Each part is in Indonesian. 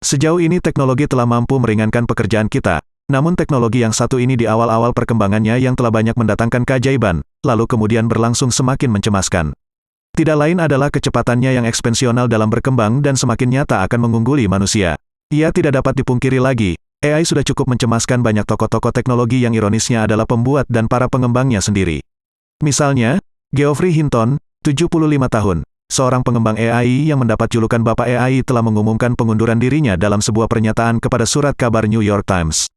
Sejauh ini teknologi telah mampu meringankan pekerjaan kita, namun teknologi yang satu ini di awal-awal perkembangannya yang telah banyak mendatangkan keajaiban, lalu kemudian berlangsung semakin mencemaskan. Tidak lain adalah kecepatannya yang eksponensial dalam berkembang dan semakin nyata akan mengungguli manusia. Ia tidak dapat dipungkiri lagi, AI sudah cukup mencemaskan banyak tokoh-tokoh teknologi yang ironisnya adalah pembuat dan para pengembangnya sendiri. Misalnya, Geoffrey Hinton, 75 tahun, seorang pengembang AI yang mendapat julukan Bapak AI telah mengumumkan pengunduran dirinya dalam sebuah pernyataan kepada surat kabar New York Times.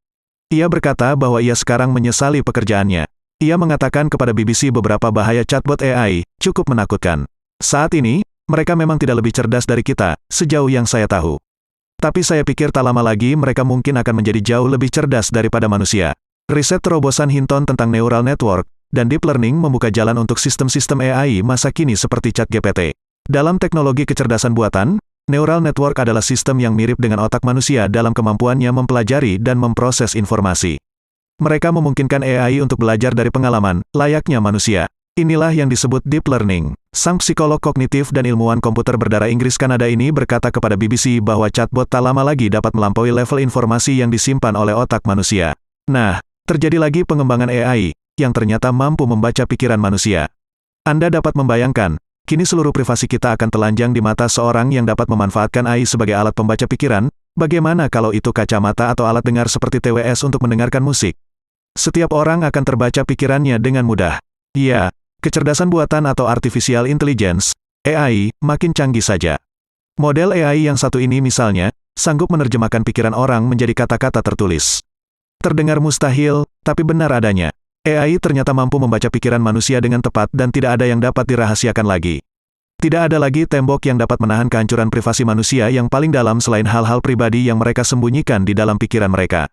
Ia berkata bahwa ia sekarang menyesali pekerjaannya. Ia mengatakan kepada BBC beberapa bahaya chatbot AI, cukup menakutkan. Saat ini, mereka memang tidak lebih cerdas dari kita, sejauh yang saya tahu. Tapi saya pikir tak lama lagi mereka mungkin akan menjadi jauh lebih cerdas daripada manusia. Riset terobosan Hinton tentang neural network dan deep learning membuka jalan untuk sistem-sistem AI masa kini seperti ChatGPT. Dalam teknologi kecerdasan buatan, neural network adalah sistem yang mirip dengan otak manusia dalam kemampuannya mempelajari dan memproses informasi. Mereka memungkinkan AI untuk belajar dari pengalaman, layaknya manusia. Inilah yang disebut deep learning. Sang psikolog kognitif dan ilmuwan komputer berdarah Inggris Kanada ini berkata kepada BBC bahwa chatbot tak lama lagi dapat melampaui level informasi yang disimpan oleh otak manusia. Nah, terjadi lagi pengembangan AI, yang ternyata mampu membaca pikiran manusia. Anda dapat membayangkan, kini seluruh privasi kita akan telanjang di mata seorang yang dapat memanfaatkan AI sebagai alat pembaca pikiran. Bagaimana kalau itu kacamata atau alat dengar seperti TWS untuk mendengarkan musik? Setiap orang akan terbaca pikirannya dengan mudah. Ya, kecerdasan buatan atau artificial intelligence, AI, makin canggih saja. Model AI yang satu ini misalnya, sanggup menerjemahkan pikiran orang menjadi kata-kata tertulis. Terdengar mustahil, tapi benar adanya. AI ternyata mampu membaca pikiran manusia dengan tepat dan tidak ada yang dapat dirahasiakan lagi. Tidak ada lagi tembok yang dapat menahan kehancuran privasi manusia yang paling dalam selain hal-hal pribadi yang mereka sembunyikan di dalam pikiran mereka.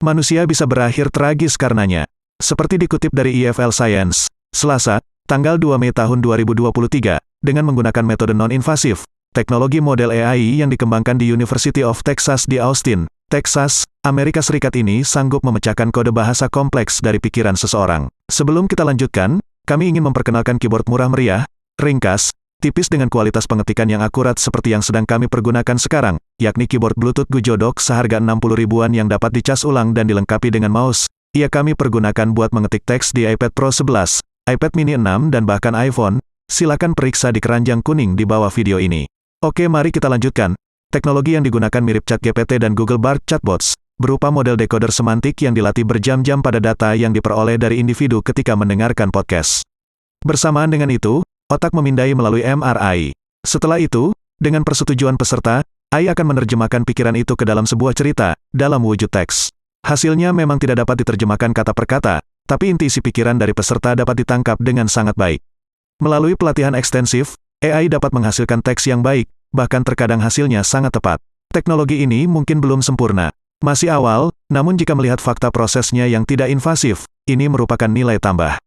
Manusia bisa berakhir tragis karenanya. Seperti dikutip dari EFL Science, Selasa, tanggal 2 Mei tahun 2023, dengan menggunakan metode non-invasif, teknologi model AI yang dikembangkan di University of Texas di Austin, Texas, Amerika Serikat ini sanggup memecahkan kode bahasa kompleks dari pikiran seseorang. Sebelum kita lanjutkan, kami ingin memperkenalkan keyboard murah meriah, ringkas, tipis dengan kualitas pengetikan yang akurat seperti yang sedang kami pergunakan sekarang, yakni keyboard Bluetooth Gujodok seharga 60 ribuan yang dapat dicas ulang dan dilengkapi dengan mouse. Ia kami pergunakan buat mengetik teks di iPad Pro 11, iPad mini 6 dan bahkan iPhone. Silakan periksa di keranjang kuning di bawah video ini. Oke, mari kita lanjutkan. Teknologi yang digunakan mirip ChatGPT dan Google Bard Chatbots, berupa model decoder semantik yang dilatih berjam-jam pada data yang diperoleh dari individu ketika mendengarkan podcast. Bersamaan dengan itu, otak memindai melalui MRI. Setelah itu, dengan persetujuan peserta, AI akan menerjemahkan pikiran itu ke dalam sebuah cerita, dalam wujud teks. Hasilnya memang tidak dapat diterjemahkan kata per kata, tapi inti isi pikiran dari peserta dapat ditangkap dengan sangat baik. Melalui pelatihan ekstensif, AI dapat menghasilkan teks yang baik, bahkan terkadang hasilnya sangat tepat. Teknologi ini mungkin belum sempurna. Masih awal, namun jika melihat fakta prosesnya yang tidak invasif, ini merupakan nilai tambah.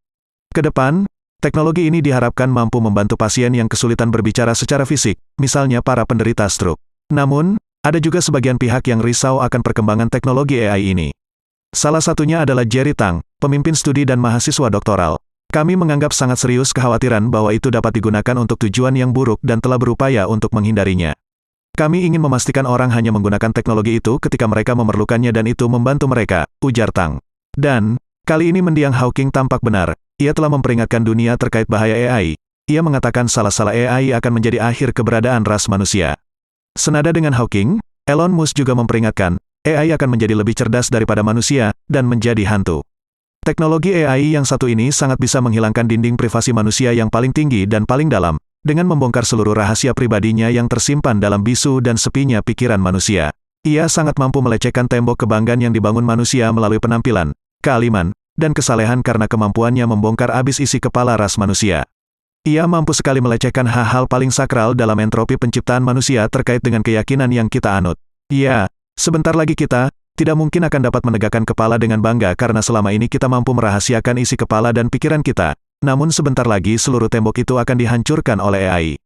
Kedepan, teknologi ini diharapkan mampu membantu pasien yang kesulitan berbicara secara fisik, misalnya para penderita stroke. Namun, ada juga sebagian pihak yang risau akan perkembangan teknologi AI ini. Salah satunya adalah Jerry Tang, pemimpin studi dan mahasiswa doktoral. Kami menganggap sangat serius kekhawatiran bahwa itu dapat digunakan untuk tujuan yang buruk dan telah berupaya untuk menghindarinya. Kami ingin memastikan orang hanya menggunakan teknologi itu ketika mereka memerlukannya dan itu membantu mereka, ujar Tang. Dan, kali ini mendiang Hawking tampak benar. Ia telah memperingatkan dunia terkait bahaya AI. Ia mengatakan salah-salah AI akan menjadi akhir keberadaan ras manusia. Senada dengan Hawking, Elon Musk juga memperingatkan, AI akan menjadi lebih cerdas daripada manusia, dan menjadi hantu. Teknologi AI yang satu ini sangat bisa menghilangkan dinding privasi manusia yang paling tinggi dan paling dalam, dengan membongkar seluruh rahasia pribadinya yang tersimpan dalam bisu dan sepinya pikiran manusia. Ia sangat mampu melecehkan tembok kebanggaan yang dibangun manusia melalui penampilan, kealiman, dan kesalehan karena kemampuannya membongkar abis isi kepala ras manusia. Ia mampu sekali melecehkan hal-hal paling sakral dalam entropi penciptaan manusia terkait dengan keyakinan yang kita anut. Ya, sebentar lagi kita tidak mungkin akan dapat menegakkan kepala dengan bangga karena selama ini kita mampu merahasiakan isi kepala dan pikiran kita. Namun sebentar lagi seluruh tembok itu akan dihancurkan oleh AI.